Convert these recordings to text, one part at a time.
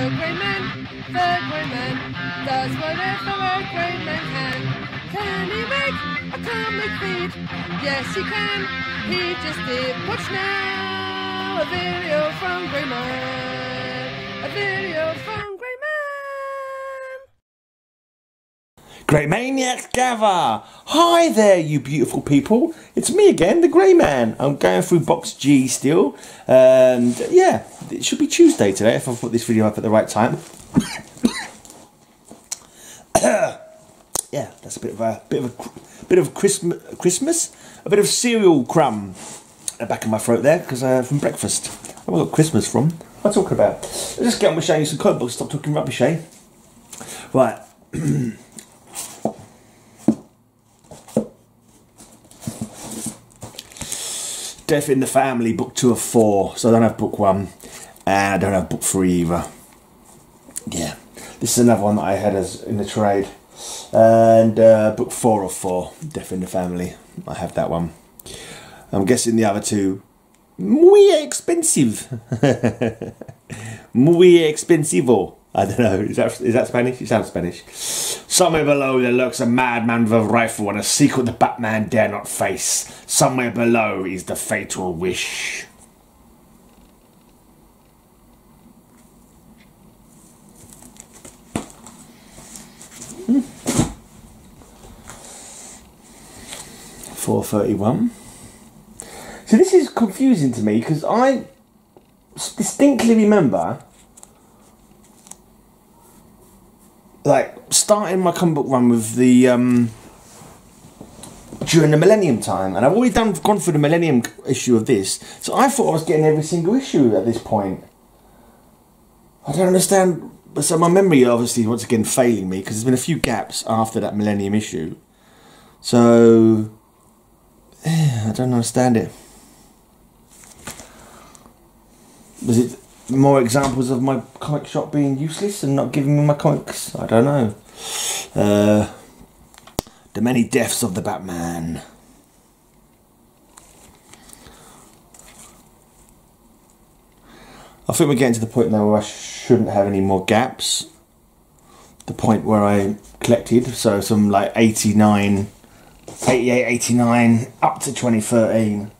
The grey man does whatever a grey man can. Can he make a comic feed? Yes, he can. He just did. Watch now. A video from Grey Man. A video from Grey Man. Great Maniacs gather! Hi there, you beautiful people. It's me again, the Grey Man. I'm going through box G still. And yeah, it should be Tuesday today if I put this video up at the right time. Yeah, that's a bit of Christmas, a bit of cereal crumb at the back of my throat there because from breakfast. Where have I got Christmas from? What am I talking about? Let's just get on with showing you some comic books. Stop talking rubbish, eh? Right. Death in the Family, book 2 of 4. So I don't have book 1, and I don't have book 3 either. Yeah, this is another one that I had as in the trade. And book 4 of 4, Death in the Family. I have that one. I'm guessing the other two, muy expensive. Muy expensivo. I don't know. Is that Spanish? It sounds Spanish. Somewhere below there lurks a madman with a rifle and a secret the Batman dare not face. Somewhere below is the fatal wish. $4.31. So this is confusing to me because I distinctly remember like starting my comic book run with the during the Millennium time, and I've already gone through the Millennium issue of this, so I thought I was getting every single issue at this point. I don't understand. So my memory obviously once again failing me because there's been a few gaps after that Millennium issue. So I don't understand it. Was it more examples of my comic shop being useless and not giving me my comics? I don't know. The many deaths of the Batman. I think we're getting to the point now where I shouldn't have any more gaps. The point where I collected, so some like 88, 89 up to 2013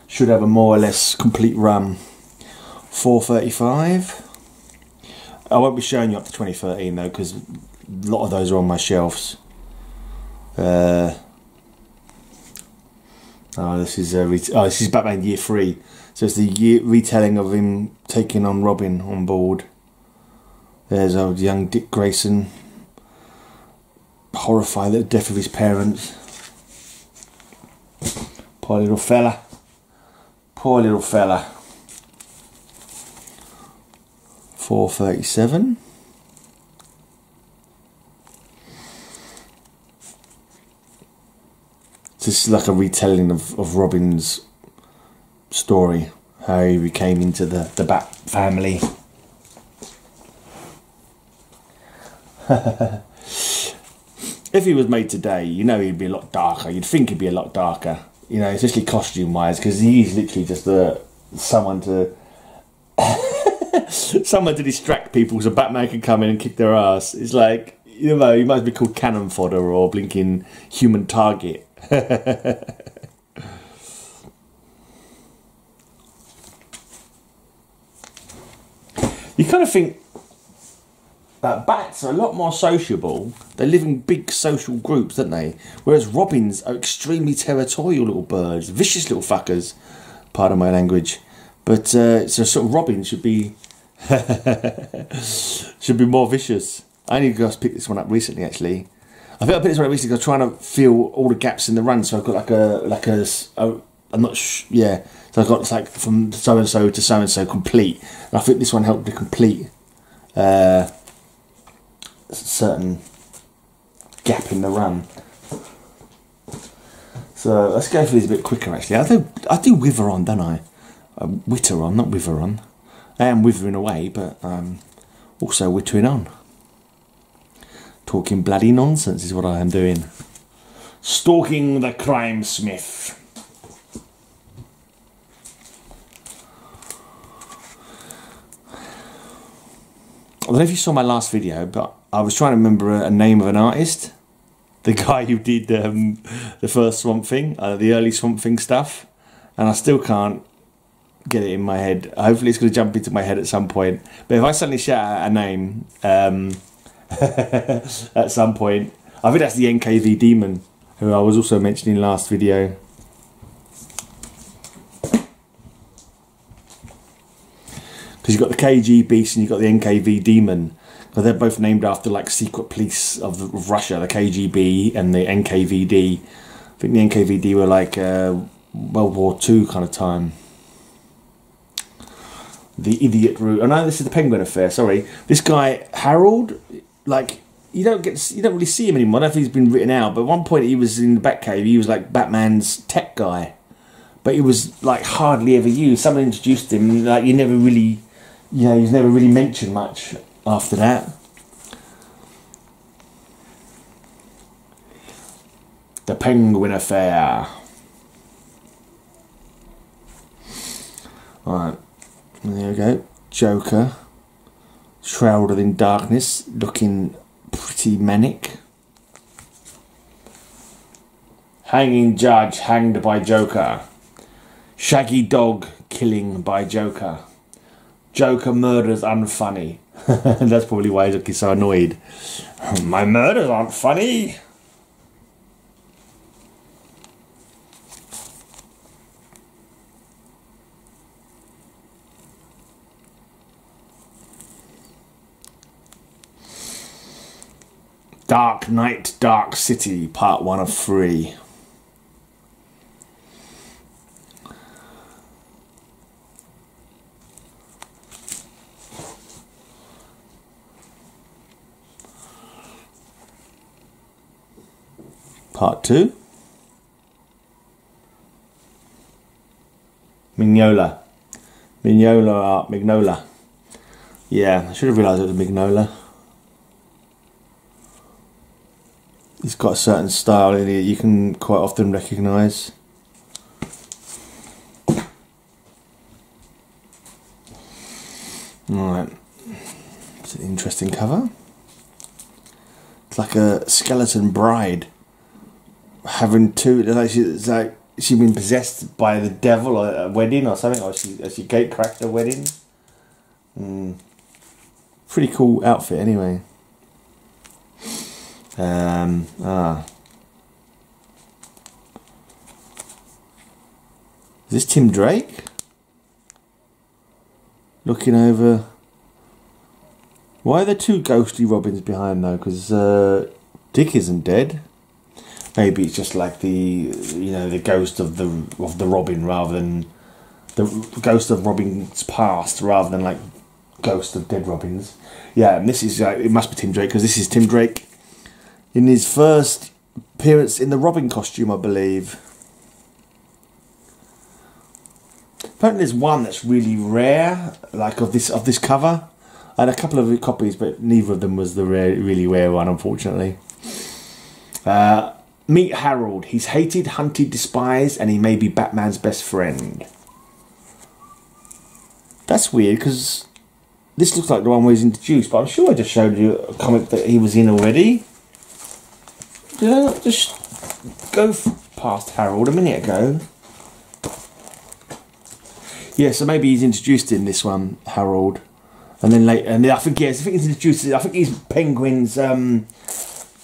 should have a more or less complete run. $4.35. I won't be showing you up to 2013 though because a lot of those are on my shelves. This is Batman Year 3, so it's the retelling of him taking on Robin on board. There's old young Dick Grayson, horrified at the death of his parents. Poor little fella. Poor little fella. $4.37. This is like a retelling of Robin's story, how he came into the Bat family. If he was made today, you know he'd be a lot darker. You'd think he'd be a lot darker, you know, especially costume-wise, because he's literally just someone to someone to distract people so Batman can come in and kick their ass. It's like, you know, he might be called cannon fodder or blinking human target. You kind of think that bats are a lot more sociable. They live in big social groups, don't they? Whereas robins are extremely territorial little birds, vicious little fuckers. Pardon my language, but so sort of robins should be more vicious. I only just picked this one up recently, actually. I think I picked this one up recently because I was trying to fill all the gaps in the run. So I've got I'm not yeah. So I've got like from so and so to so and so complete, and I think this one helped to complete certain gap in the run. So let's go through these a bit quicker. Actually, I do wither on, don't I? Witter on, not wither on. I am withering away, but also wittering on. Talking bloody nonsense is what I am doing. Stalking the crime smith. I don't know if you saw my last video, but I was trying to remember a name of an artist. The guy who did the first Swamp Thing, the early Swamp Thing stuff. And I still can't get it in my head. Hopefully it's going to jump into my head at some point. But if I suddenly shout out a name at some point, I think that's the NKV Demon, who I was also mentioning last video. Because you've got the KG Beast and you've got the NKV Demon. Because they're both named after like secret police of Russia, the KGB and the NKVD. I think the NKVD were like World War II kind of time. The idiot route. Oh no, this is the Penguin Affair. Sorry, this guy Harold. Like you don't really see him anymore. I don't know if he's been written out. But at one point he was in the Batcave. He was like Batman's tech guy, but he was like hardly ever used. Someone introduced him. Like you never really, he was never really mentioned much after that. The Penguin Affair. Alright, there we go. Joker, shrouded in darkness, looking pretty manic. Hanging Judge, hanged by Joker. Shaggy Dog, killing by Joker. Joker murders unfunny. That's probably why he's looking so annoyed. My murders aren't funny. Dark Knight, Dark City, part 1 of 3. Part 2. Mignola. Mignola. Yeah, I should have realised it was Mignola. He's got a certain style in it you can quite often recognise. Alright. It's an interesting cover. It's like a skeleton bride having two. It's like she's been possessed by the devil at a wedding or something, or she gate cracked a wedding. Pretty cool outfit anyway. Is this Tim Drake? Looking over. Why are there two ghostly Robins behind though? Because Dick isn't dead. Maybe it's just like the ghost of the Robin rather than the ghost of Robin's past rather than like ghost of dead Robins. Yeah, and this is it must be Tim Drake because this is Tim Drake in his first appearance in the Robin costume, I believe. Apparently there's one that's really rare, like of this cover. I had a couple of copies, but neither of them was the really rare one, unfortunately. Meet Harold. He's hated, hunted, despised, and he may be Batman's best friend. That's weird, because this looks like the one where he's introduced, but I'm sure I just showed you a comic that he was in already. Did I not just go past Harold a minute ago? Yeah, so maybe he's introduced in this one, Harold. And then later, and I think he's introduced. I think he's Penguin's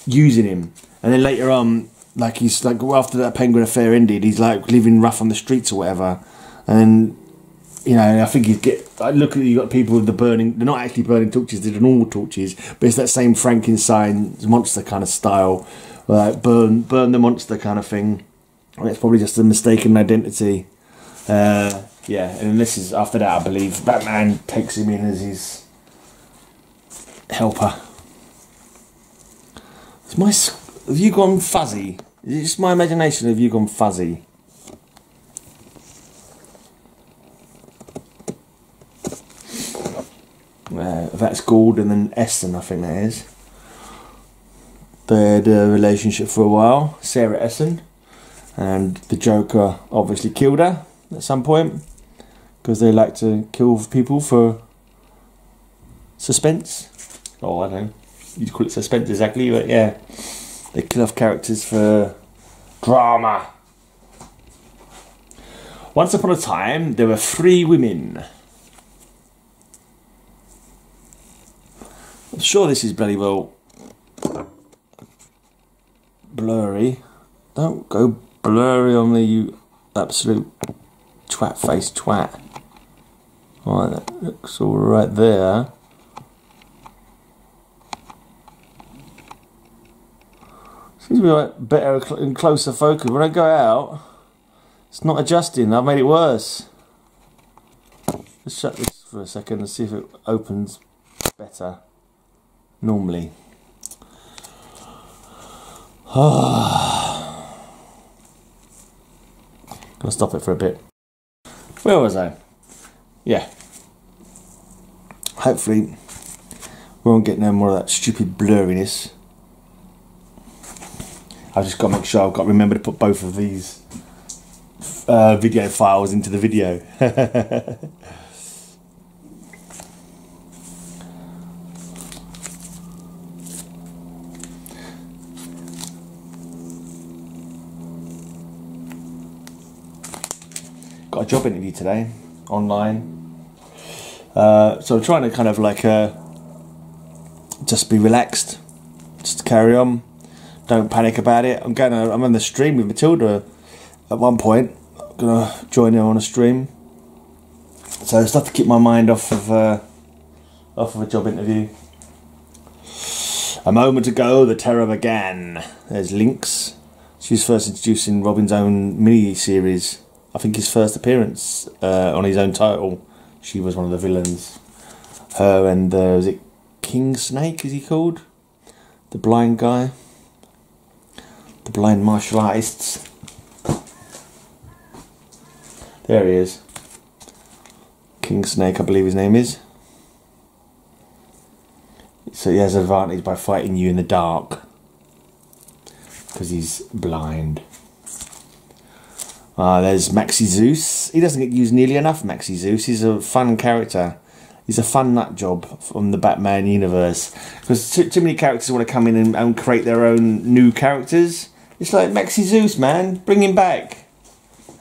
using him, and then later on, like he's like after that Penguin affair ended, he's like living rough on the streets or whatever, and then I think you get. Look at you got people with the burning. They're not actually burning torches; they're normal torches, but it's that same Frankenstein's monster kind of style, like burn the monster kind of thing. And it's probably just a mistaken identity. Yeah, and this is after that, I believe Batman takes him in as his helper. Have you gone fuzzy? Is it just my imagination? Have you gone fuzzy? That's Gould and then Essen, I think that is. They had a relationship for a while, Sarah Essen, and the Joker obviously killed her at some point because they like to kill people for suspense. Oh, I don't know. You'd call it suspense exactly, but yeah. They kill off characters for drama. Once upon a time, there were 3 women. I'm sure this is bloody well blurry. Don't go blurry on me, you absolute twat-faced twat. Alright, that looks all right there. Seems to be like better and closer focus. When I go out, it's not adjusting. I've made it worse. Let's shut this for a second and see if it opens better. Normally. Gonna stop it for a bit. Where was I? Yeah. Hopefully we won't get no more of that stupid blurriness. I've just got to make sure I've got to remember to put both of these video files into the video. Got a job interview today, online. So I'm trying to kind of like just be relaxed, just carry on. Don't panic about it. I'm on the stream with Matilda at one point. I'm gonna join her on a stream. So it's not to keep my mind off of a job interview. A moment ago, the terror began. There's Lynx. She was first introduced in Robin's own mini-series. I think his first appearance on his own title. She was one of the villains. Her and was it King Snake? Is he called? The blind guy. The blind martial artists. There he is. King Snake, I believe his name is. So he has an advantage by fighting you in the dark. Because he's blind. There's Maxi Zeus. He doesn't get used nearly enough, Maxi Zeus. He's a fun character. He's a fun nut job from the Batman universe. Because too many characters want to come in and create their own new characters. It's like Maxi Zeus, man. Bring him back.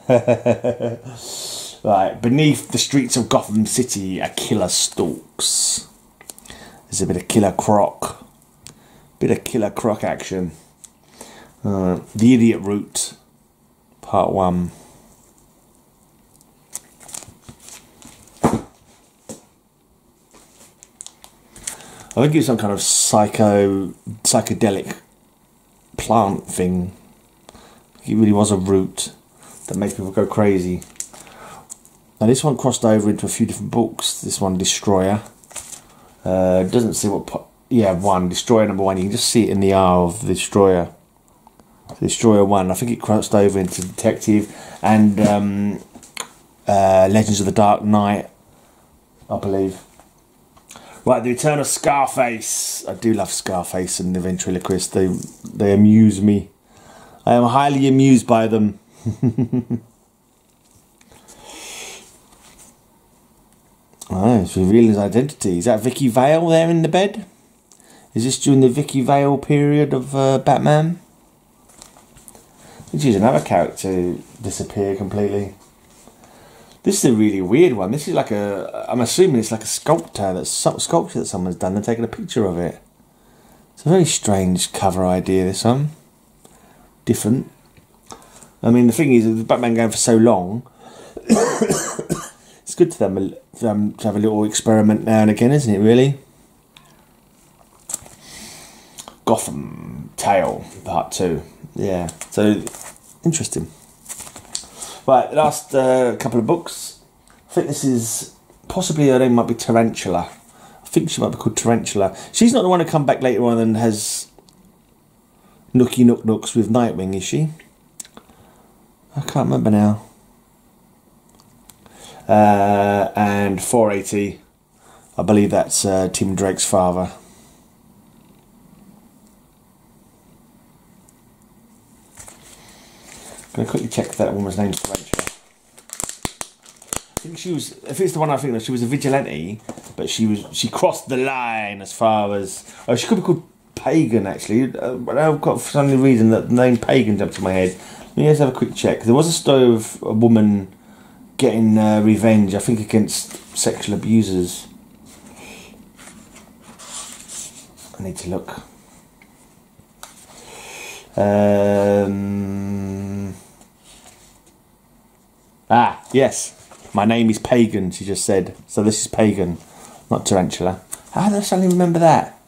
Right, beneath the streets of Gotham City, a killer stalks. There's a bit of Killer Croc. Bit of Killer Croc action. The Idiot Route, Part 1. I think it's some kind of psychedelic plant thing. It really was a root that makes people go crazy. Now this one crossed over into a few different books. This one, Destroyer. Doesn't see what... Yeah, one. Destroyer number 1. You can just see it in the R of the Destroyer. Destroyer 1. I think it crossed over into Detective and Legends of the Dark Knight, I believe. Right, The Return of Scarface. I do love Scarface and the Ventriloquist. They amuse me. I am highly amused by them. Oh, it's revealing his identity. Is that Vicky Vale there in the bed? Is this during the Vicky Vale period of Batman? I think she's another character disappear completely. This is a really weird one. This is like I'm assuming it's like a sculpture that someone's done and taken a picture of it. It's a very strange cover idea, this one. Different. I mean, the thing is, with Batman going for so long, it's good to them to have a little experiment now and again, isn't it, really? Gotham Tale, Part 2. Yeah, so, interesting. Right, last couple of books. I think this is possibly her name might be Tarantula. I think she might be called Tarantula. She's not the one to come back later on and has Nookie Nook Nooks with Nightwing, is she? I can't remember now. And 480, I believe that's Tim Drake's father. I'm going to quickly check if that woman's name's Tarantula. I think think she was. If it's the one I think that she was a vigilante, but she crossed the line as far as. Oh, she could be called Pagan actually. But I've got for some reason that the name Pagan jumped to my head. Let me just have a quick check. There was a story of a woman getting revenge, I think, against sexual abusers. I need to look. Yes. My name is Pagan, she just said. So this is Pagan, not Tarantula. How did I suddenly remember that?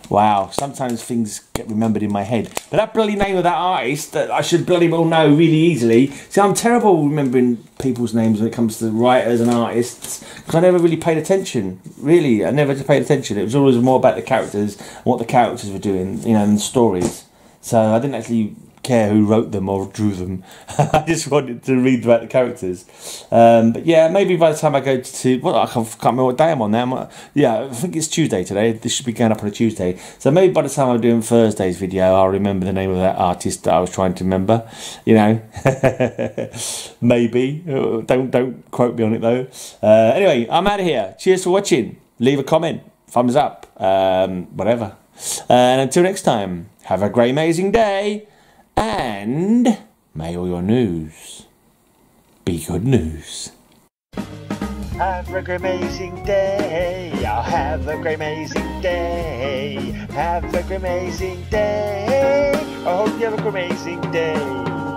Wow, sometimes things get remembered in my head. But that bloody name of that artist that I should bloody well know really easily. See, I'm terrible remembering people's names when it comes to writers and artists, because I never really paid attention. Really, I never paid attention. It was always more about the characters and what the characters were doing, you know, and the stories. So I didn't actually care who wrote them or drew them. I just wanted to read about the characters. But yeah, maybe by the time I go to... Well, I can't remember what day I'm on now. I think it's Tuesday today. This should be going up on a Tuesday. So maybe by the time I'm doing Thursday's video, I'll remember the name of that artist that I was trying to remember. You know. Maybe. Don't quote me on it, though. Anyway, I'm out of here. Cheers for watching. Leave a comment. Thumbs up. Whatever. And until next time, have a great, amazing day. And may all your news be good news. Have a great amazing day. I'll have a great amazing day. Have a great amazing day. I hope you have a great amazing day.